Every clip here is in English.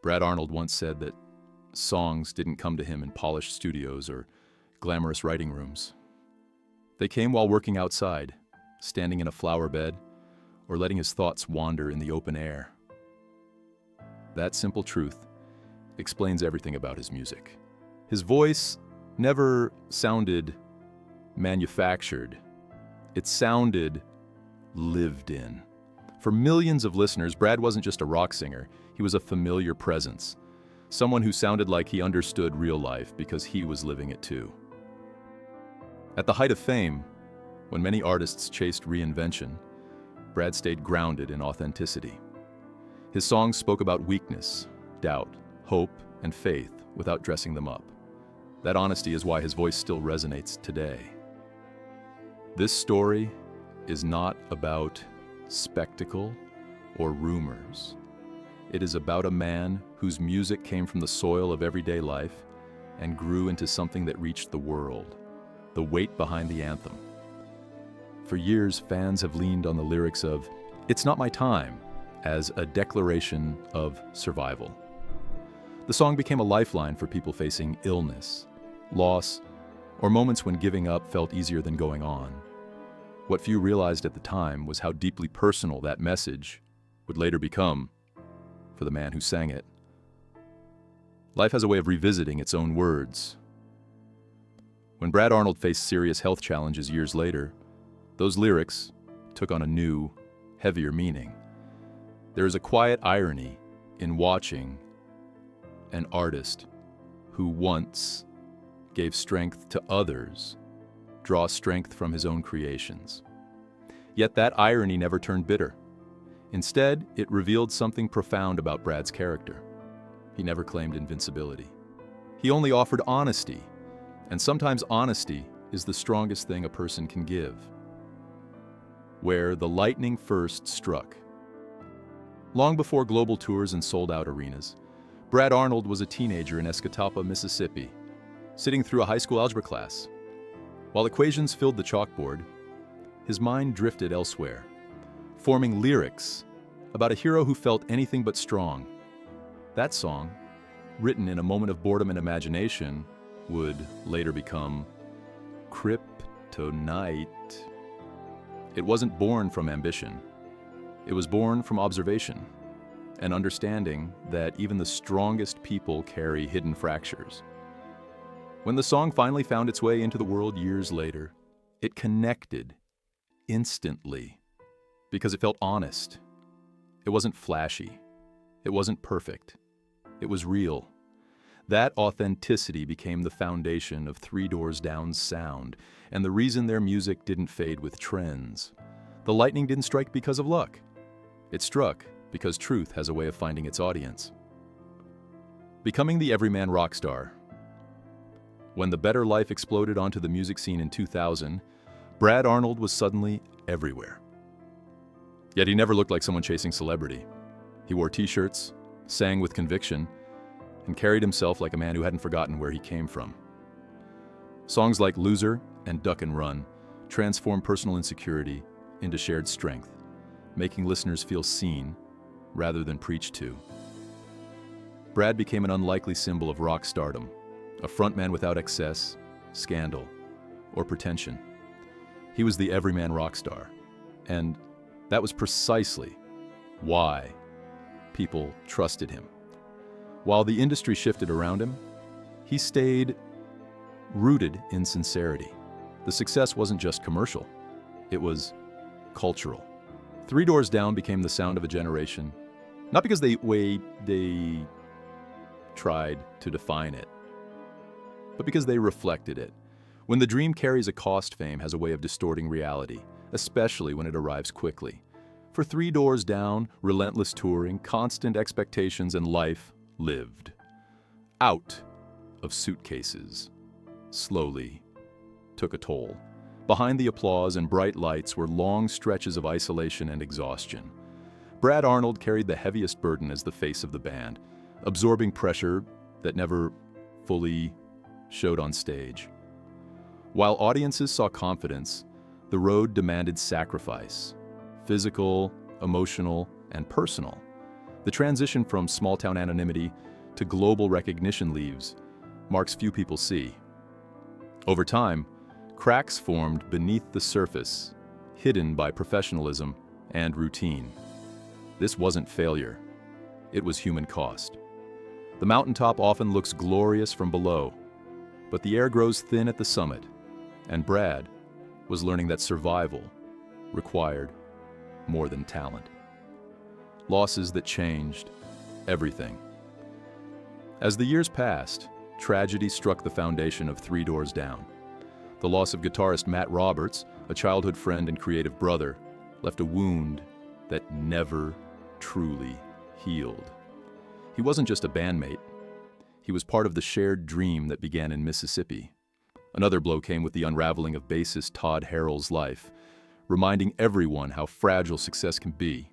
Brad Arnold once said that songs didn't come to him in polished studios or glamorous writing rooms. They came while working outside, standing in a flower bed, or letting his thoughts wander in the open air. That simple truth explains everything about his music. His voice never sounded manufactured. It sounded lived in. For millions of listeners, Brad wasn't just a rock singer, he was a familiar presence. Someone who sounded like he understood real life because he was living it too. At the height of fame, when many artists chased reinvention, Brad stayed grounded in authenticity. His songs spoke about weakness, doubt, hope, and faith without dressing them up. That honesty is why his voice still resonates today. This story is not about spectacle or rumors. It is about a man whose music came from the soil of everyday life and grew into something that reached the world, the weight behind the anthem. For years, fans have leaned on the lyrics of "It's Not My Time" as a declaration of survival. The song became a lifeline for people facing illness, loss, or moments when giving up felt easier than going on. What few realized at the time was how deeply personal that message would later become for the man who sang it. Life has a way of revisiting its own words. When Brad Arnold faced serious health challenges years later, those lyrics took on a new, heavier meaning. There is a quiet irony in watching an artist who once gave strength to others draw strength from his own creations. Yet that irony never turned bitter. Instead, it revealed something profound about Brad's character. He never claimed invincibility. He only offered honesty, and sometimes honesty is the strongest thing a person can give. Where the lightning first struck. Long before global tours and sold-out arenas, Brad Arnold was a teenager in Escatawpa, Mississippi, sitting through a high school algebra class. While equations filled the chalkboard, his mind drifted elsewhere, forming lyrics about a hero who felt anything but strong. That song, written in a moment of boredom and imagination, would later become Kryptonite. It wasn't born from ambition. It was born from observation, an understanding that even the strongest people carry hidden fractures. When the song finally found its way into the world years later, it connected instantly because it felt honest. It wasn't flashy. It wasn't perfect. It was real. That authenticity became the foundation of Three Doors Down's sound, and the reason their music didn't fade with trends. The lightning didn't strike because of luck. It struck because truth has a way of finding its audience. Becoming the everyman rock star. When the better life exploded onto the music scene in 2000, Brad Arnold was suddenly everywhere. Yet he never looked like someone chasing celebrity. He wore t-shirts, sang with conviction, and carried himself like a man who hadn't forgotten where he came from. Songs like Loser and Duck and Run transformed personal insecurity into shared strength, making listeners feel seen rather than preached to. Brad became an unlikely symbol of rock stardom, a frontman without excess, scandal, or pretension. He was the everyman rock star, and that was precisely why people trusted him. While the industry shifted around him, he stayed rooted in sincerity. The success wasn't just commercial, it was cultural. Three Doors Down became the sound of a generation, not because they tried to define it, but because they reflected it. When the dream carries a cost, fame has a way of distorting reality, especially when it arrives quickly. For Three Doors Down, relentless touring, constant expectations, and life lived out of suitcases slowly took a toll. Behind the applause and bright lights were long stretches of isolation and exhaustion. Brad Arnold carried the heaviest burden as the face of the band, absorbing pressure that never fully showed on stage. While audiences saw confidence, the road demanded sacrifice, physical, emotional, and personal. The transition from small-town anonymity to global recognition leaves marks few people see. Over time, cracks formed beneath the surface, hidden by professionalism and routine. This wasn't failure. It was human cost. The mountaintop often looks glorious from below, but the air grows thin at the summit, and Brad was learning that survival required more than talent. Losses that changed everything. As the years passed, tragedy struck the foundation of Three Doors Down. The loss of guitarist Matt Roberts, a childhood friend and creative brother, left a wound that never truly healed. He wasn't just a bandmate. He was part of the shared dream that began in Mississippi. Another blow came with the unraveling of bassist Todd Harrell's life, reminding everyone how fragile success can be.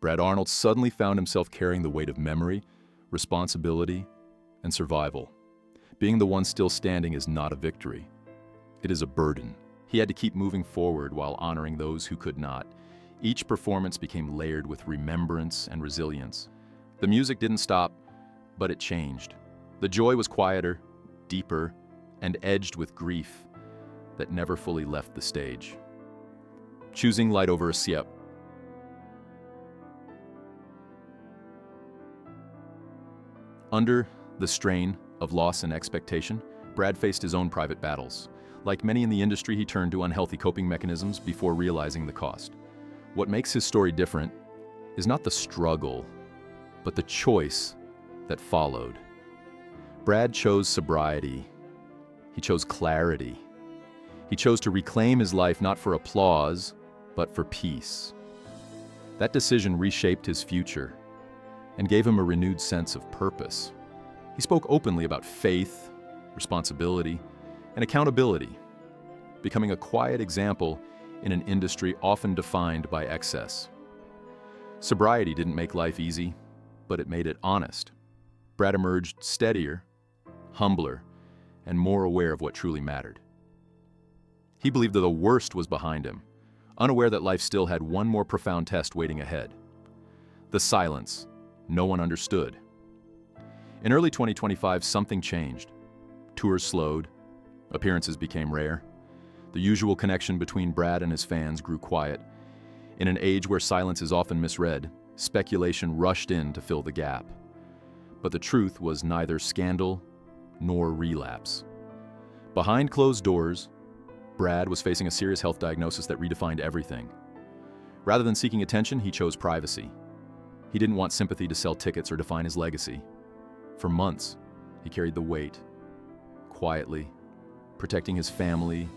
Brad Arnold suddenly found himself carrying the weight of memory, responsibility, and survival. Being the one still standing is not a victory. It is a burden. He had to keep moving forward while honoring those who could not. Each performance became layered with remembrance and resilience. The music didn't stop, but it changed. The joy was quieter, deeper, and edged with grief that never fully left the stage. Choosing light over a siep. Under the strain of loss and expectation, Brad faced his own private battles. Like many in the industry, he turned to unhealthy coping mechanisms before realizing the cost. What makes his story different is not the struggle, but the choice that followed. Brad chose sobriety. He chose clarity. He chose to reclaim his life not for applause, but for peace. That decision reshaped his future and gave him a renewed sense of purpose. He spoke openly about faith, responsibility, and accountability, becoming a quiet example in an industry often defined by excess. Sobriety didn't make life easy, but it made it honest. Brad emerged steadier, humbler, and more aware of what truly mattered. He believed that the worst was behind him, unaware that life still had one more profound test waiting ahead. The silence no one understood. In early 2025, something changed. Tours slowed, appearances became rare. The usual connection between Brad and his fans grew quiet. In an age where silence is often misread, speculation rushed in to fill the gap. But the truth was neither scandal nor relapse. Behind closed doors, Brad was facing a serious health diagnosis that redefined everything. Rather than seeking attention, he chose privacy. He didn't want sympathy to sell tickets or define his legacy. For months, he carried the weight, quietly, protecting his family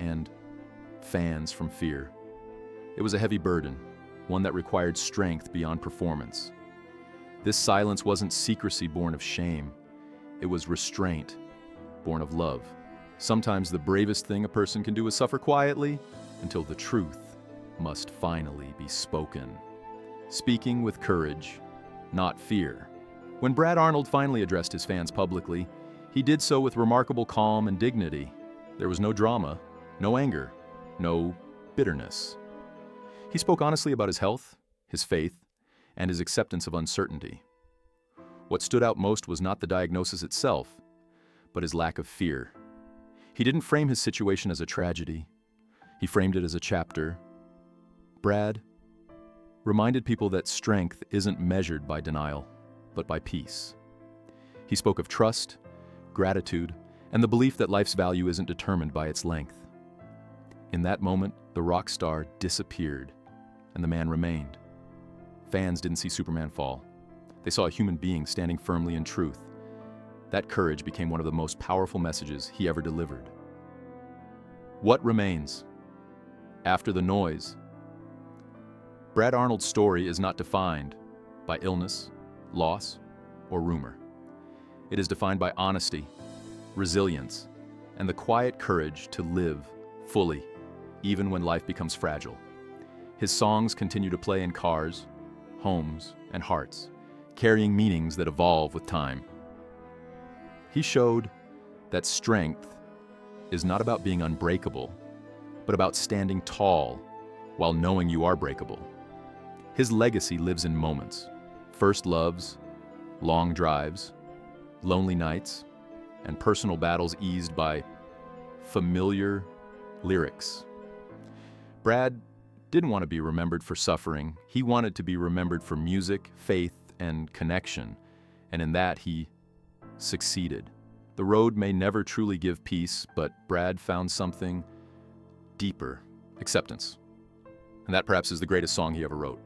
and fans from fear. It was a heavy burden, one that required strength beyond performance. This silence wasn't secrecy born of shame. It was restraint, born of love. Sometimes the bravest thing a person can do is suffer quietly until the truth must finally be spoken. Speaking with courage, not fear. When Brad Arnold finally addressed his fans publicly, he did so with remarkable calm and dignity. There was no drama, no anger, no bitterness. He spoke honestly about his health, his faith, and his acceptance of uncertainty. What stood out most was not the diagnosis itself, but his lack of fear. He didn't frame his situation as a tragedy. He framed it as a chapter. Brad reminded people that strength isn't measured by denial, but by peace. He spoke of trust, gratitude, and the belief that life's value isn't determined by its length. In that moment, the rock star disappeared, and the man remained. Fans didn't see Superman fall. They saw a human being standing firmly in truth. That courage became one of the most powerful messages he ever delivered. What remains? After the noise. Brad Arnold's story is not defined by illness, loss, or rumor. It is defined by honesty, resilience, and the quiet courage to live fully, even when life becomes fragile. His songs continue to play in cars, homes, and hearts, carrying meanings that evolve with time. He showed that strength is not about being unbreakable, but about standing tall while knowing you are breakable. His legacy lives in moments: first loves, long drives, lonely nights, and personal battles eased by familiar lyrics. Brad didn't want to be remembered for suffering. He wanted to be remembered for music, faith, and connection. And in that, he succeeded. The road may never truly give peace, but Brad found something deeper: acceptance. And that perhaps is the greatest song he ever wrote.